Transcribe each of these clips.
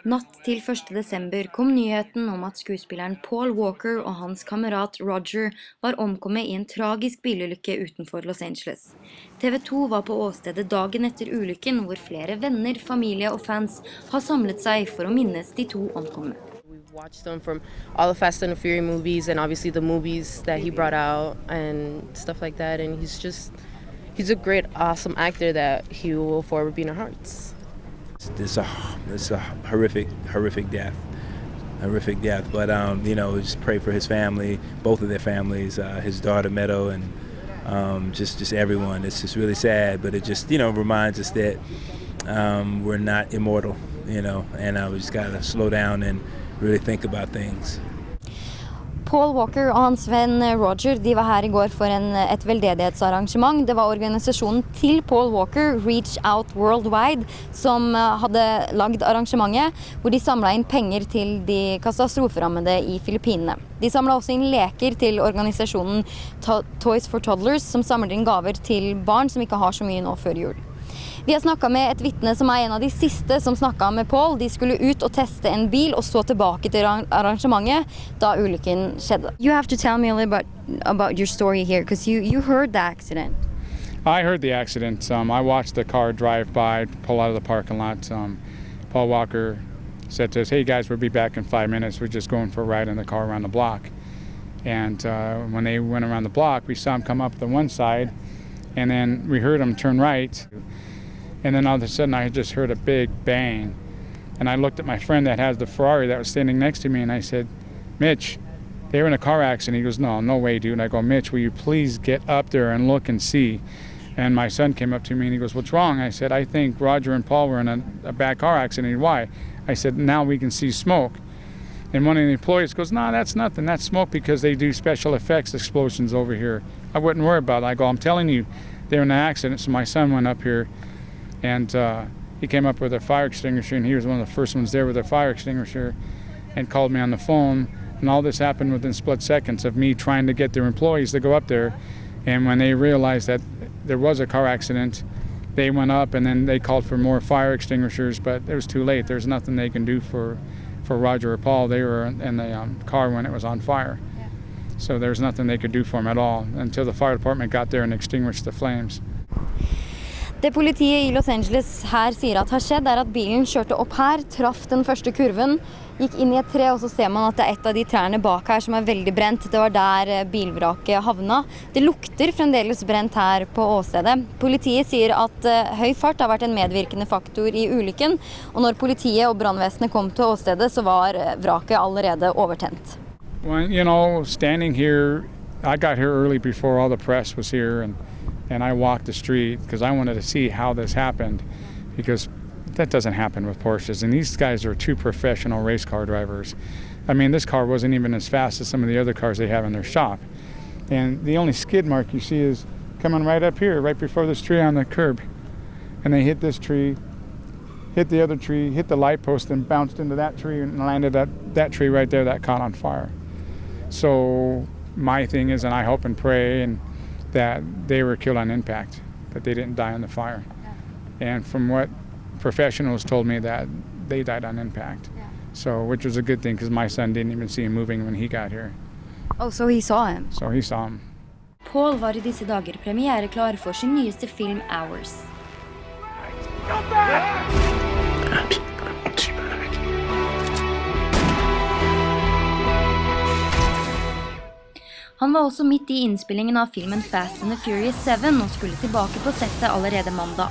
Natt til 1. desember kom nyheten om at skuespilleren Paul Walker og hans kamerat Roger var omkommet i en tragisk bilulykke utenfor Los Angeles. TV 2 var på åstedet dagen etter ulykken, hvor flere venner, familie og fans har samlet seg for å minnes de to omkomne. We've watched him from all the Fast and the Furious movies and obviously the movies that he brought out and stuff like that, and he's a great, awesome actor that he will forever be in our hearts. It's a horrific death, but just pray for his family, both of their families, his daughter Meadow, and just everyone. It's just really sad, but it just reminds us that we're not immortal, and we just gotta slow down and really think about things. Paul Walker og hans venn Roger, de var her i går for et veldedighetsarrangement. Det var organisasjonen til Paul Walker, Reach Out Worldwide, som hadde lagd arrangementet, hvor de samlet inn penger til de katastroferammede i Filippinene. De samlet også inn leker til organisasjonen Toys for Toddlers, som samler inn gaver til barn som ikke har så mye nå før jul. Vi har snakket med et vittne som en av de siste som snakket med Paul. De skulle ut og teste en bil og så tilbake til arrangementet da ulykken skjedde. You have to tell me a little about your story here, because you heard the accident. I heard the accident. I watched the car drive by, pull out of the parking lot. Paul Walker said to us, "Hey guys, we'll be back in 5 minutes. We're just going for a ride in the car around the block." And when they went around the block, we saw him come up the one side, and then we heard him turn right. And then all of a sudden I just heard a big bang. And I looked at my friend that has the Ferrari that was standing next to me, and I said, "Mitch, they were in a car accident." He goes, No way, dude. And I go, "Mitch, will you please get up there and look and see?" And my son came up to me and he goes, "What's wrong?" I said, "I think Roger and Paul were in a bad car accident." Why? I said, "Now we can see smoke." And one of the employees goes, "No, that's nothing. That's smoke because they do special effects explosions over here. I wouldn't worry about it." I go, "I'm telling you, they're in an accident." So my son went up here, and he came up with a fire extinguisher, and he was one of the first ones there with a fire extinguisher and called me on the phone. And all this happened within split seconds of me trying to get their employees to go up there. And when they realized that there was a car accident, they went up and then they called for more fire extinguishers, but it was too late. There's nothing they can do for Roger or Paul. They were in the car when it was on fire. So there's nothing they could do for them at all until the fire department got there and extinguished the flames. Det politiet i Los Angeles her sier at har skjedd, at bilen kjørte opp her, traff den første kurven, gikk inn i et tre, og så ser man at det et av de trærne bak her som veldig brent. Det var der bilvraket havna. Det lukter fremdeles brent her på åstedet. Politiet sier at høy fart har vært en medvirkende faktor i ulykken, og når politiet og brannvesenet kom til åstedet, så var vraket allerede overtent. Well, standing here, I got here early before all the press was here, and I walked the street because I wanted to see how this happened, because that doesn't happen with Porsches. And these guys are two professional race car drivers. I mean, this car wasn't even as fast as some of the other cars they have in their shop. And the only skid mark you see is coming right up here, right before this tree on the curb. And they hit this tree, hit the other tree, hit the light post, and bounced into that tree and landed at that tree right there that caught on fire. So my thing is, and I hope and pray, and that they were killed on impact, that they didn't die in the fire. And from what professionals told me, that they died on impact. So, which was a good thing, because my son didn't even see him moving when he got here. Oh, so he saw him? So he saw him. Paul var i disse dager premiereklar for sin nyeste film, Hours. Han var også midt i innspillingen av filmen Fast and the Furious 7 og skulle tilbake på settet allerede mandag.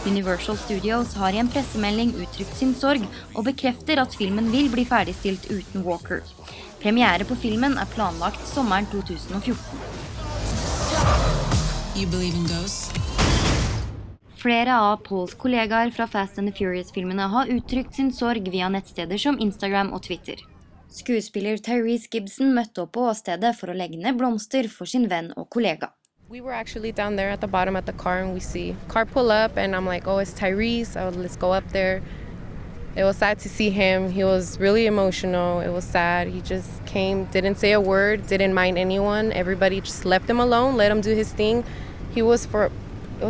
Universal Studios har i en pressemelding uttrykt sin sorg og bekrefter at filmen vil bli ferdigstilt uten Walker. Premiere på filmen er planlagt sommeren 2014. You believe in ghosts? Flere av Pauls kollegaer fra Fast and the Furious-filmene har uttrykt sin sorg via nettsteder som Instagram og Twitter. Skuespiller Therese møtte opp på åstedet for å legge ned blomster for sin venn og kollega. We were actually down there at the bottom at the car, and we see car pull up, and I'm like, "Oh, it's Therese." Let's go up there. It was sad to see him. He was really emotional. It was sad. He just came, didn't say a word, didn't mind anyone. Everybody just left him alone, let him do his thing. It was probably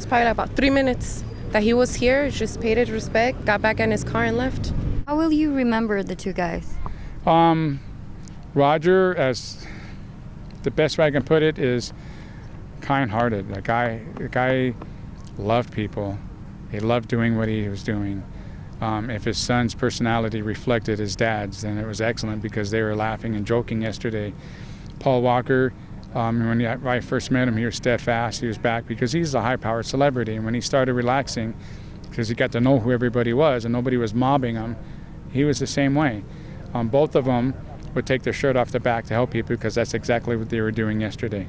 like about 3 minutes that he was here, just paid his respect, got back in his car and left. How will you remember the two guys? Roger, as the best way I can put it, is kind-hearted. The guy loved people. He loved doing what he was doing. If his son's personality reflected his dad's, then it was excellent because they were laughing and joking yesterday. Paul Walker, when I first met him, he was steadfast. He was back because he's a high-powered celebrity. And when he started relaxing, because he got to know who everybody was and nobody was mobbing him, he was the same way. Both of them would take their shirt off their back to help people because that's exactly what they were doing yesterday.